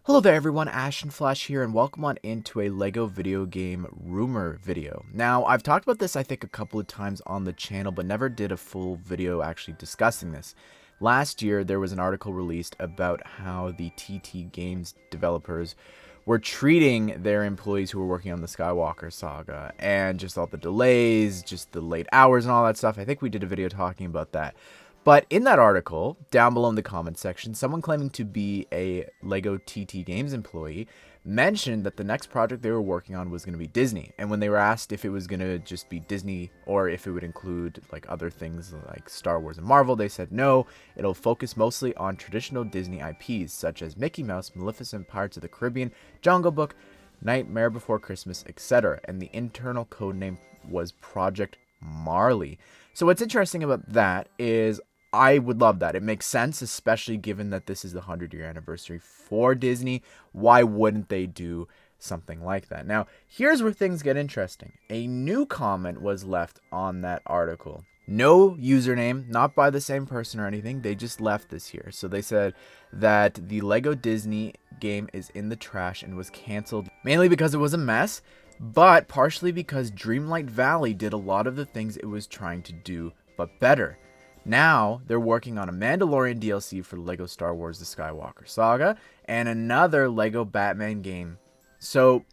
Hello there everyone, Ashnflash here, and welcome on into a LEGO video game rumor video. Now, I've talked about this I think a couple of times on the channel, but never did a full video actually discussing this. Last year, there was an article released about how the TT Games developers were treating their employees who were working on the Skywalker Saga, and just all the delays, just the late hours and all that stuff. I think we did a video talking about that. But in that article, down below in the comments section, someone claiming to be a LEGO TT Games employee mentioned that the next project they were working on was going to be Disney. And when they were asked if it was going to just be Disney or if it would include like other things like Star Wars and Marvel, they said no, it'll focus mostly on traditional Disney IPs such as Mickey Mouse, Maleficent, Pirates of the Caribbean, Jungle Book, Nightmare Before Christmas, etc. And the internal code name was Project Marley. So what's interesting about that is I would love that. It makes sense, especially given that this is the 100-year anniversary for Disney. Why wouldn't they do something like that? Now, here's where things get interesting. A new comment was left on that article. No username, not by the same person or anything. They just left this here. So they said that the LEGO Disney game is in the trash and was canceled mainly because it was a mess, but partially because Dreamlight Valley did a lot of the things it was trying to do, but better. Now, they're working on a Mandalorian DLC for LEGO Star Wars The Skywalker Saga, and another LEGO Batman game. So,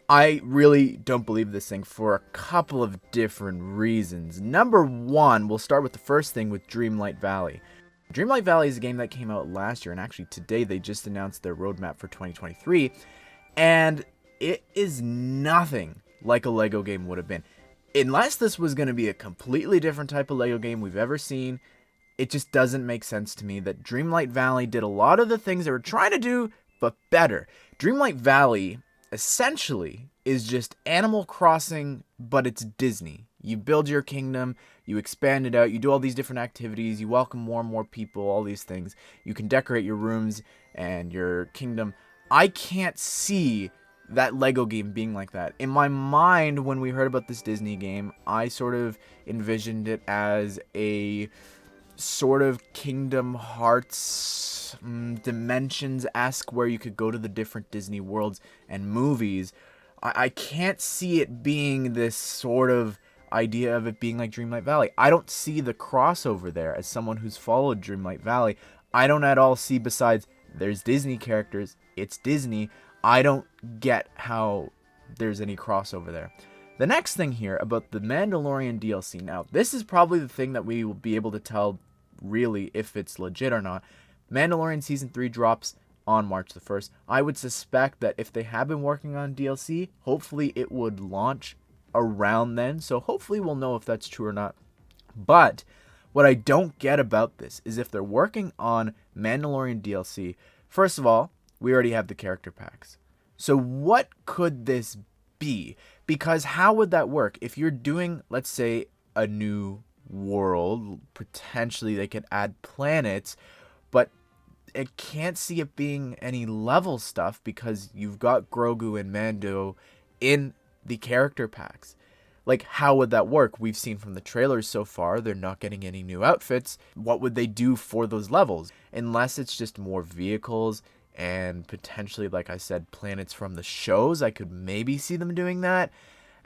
I really don't believe this thing for a couple of different reasons. Number one, we'll start with the first thing with Dreamlight Valley. Dreamlight Valley is a game that came out last year, and actually today they just announced their roadmap for 2023, and it is nothing like a LEGO game would have been. Unless this was going to be a completely different type of LEGO game we've ever seen, it just doesn't make sense to me that Dreamlight Valley did a lot of the things they were trying to do, but better. Dreamlight Valley, essentially, is just Animal Crossing, but it's Disney. You build your kingdom, you expand it out, you do all these different activities, you welcome more and more people, all these things. You can decorate your rooms and your kingdom. I can't see that LEGO game being like that. In my mind, when we heard about this Disney game, I sort of envisioned it as a sort of Kingdom Hearts Dimensions-esque, where you could go to the different Disney worlds and movies. I can't see it being this sort of idea of it being like Dreamlight Valley. I don't see the crossover there. As someone who's followed Dreamlight Valley, I don't at all see, besides there's Disney characters, it's Disney, I don't get how there's any crossover there. The next thing here about the Mandalorian DLC. Now, this is probably the thing that we will be able to tell really if it's legit or not. Mandalorian Season 3 drops on March the 1st. I would suspect that if they have been working on DLC, hopefully it would launch around then. So hopefully we'll know if that's true or not. But what I don't get about this is if they're working on Mandalorian DLC, first of all, we already have the character packs. So what could this be? Because how would that work? If you're doing, let's say, a new world, potentially they could add planets, but I can't see it being any level stuff because you've got Grogu and Mando in the character packs. Like, how would that work? We've seen from the trailers so far, they're not getting any new outfits. What would they do for those levels? Unless it's just more vehicles and potentially, like I said, planets from the shows. I could maybe see them doing that.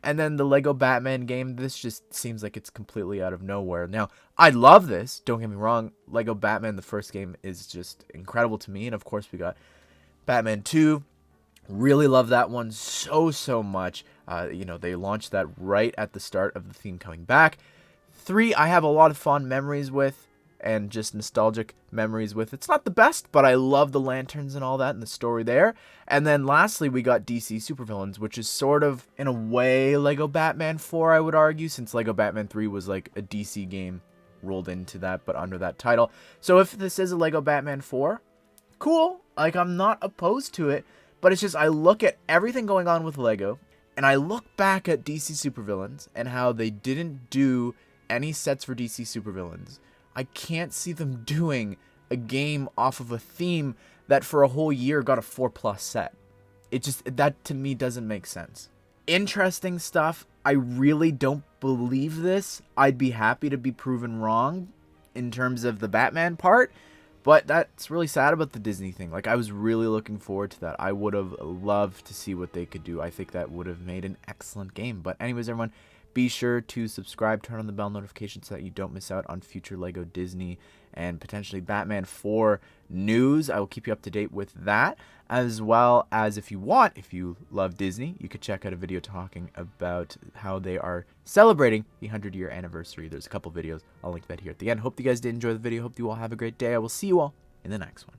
And then the LEGO Batman game, this just seems like it's completely out of nowhere. Now, I love this. Don't get me wrong. LEGO Batman, the first game, is just incredible to me. And of course, we got Batman 2. Really love that one so much. They launched that right at the start of the theme coming back. 3, I have a lot of fond memories with, and just nostalgic memories with. It's not the best, but I love the lanterns and all that and the story there. And then lastly, we got DC Supervillains, which is sort of, in a way, LEGO Batman 4, I would argue, since LEGO Batman 3 was like a DC game rolled into that, but under that title. So if this is a LEGO Batman 4, cool. Like, I'm not opposed to it, but it's just I look at everything going on with LEGO, and I look back at DC Supervillains and how they didn't do any sets for DC Supervillains. I can't see them doing a game off of a theme that for a whole year got a 4+ set. It just, that to me doesn't make sense. Interesting stuff. I really don't believe this. I'd be happy to be proven wrong in terms of the Batman part, But that's really sad about the Disney thing. Like, I was really looking forward to that. I would have loved to see what they could do. I think that would have made an excellent game. But anyways, everyone, be sure to subscribe, turn on the bell notification so that you don't miss out on future LEGO Disney and potentially Batman 4 news. I will keep you up to date with that, as well as if you love Disney, you could check out a video talking about how they are celebrating the 100-year anniversary. There's a couple videos. I'll link that here at the end. Hope you guys did enjoy the video. Hope you all have a great day. I will see you all in the next one.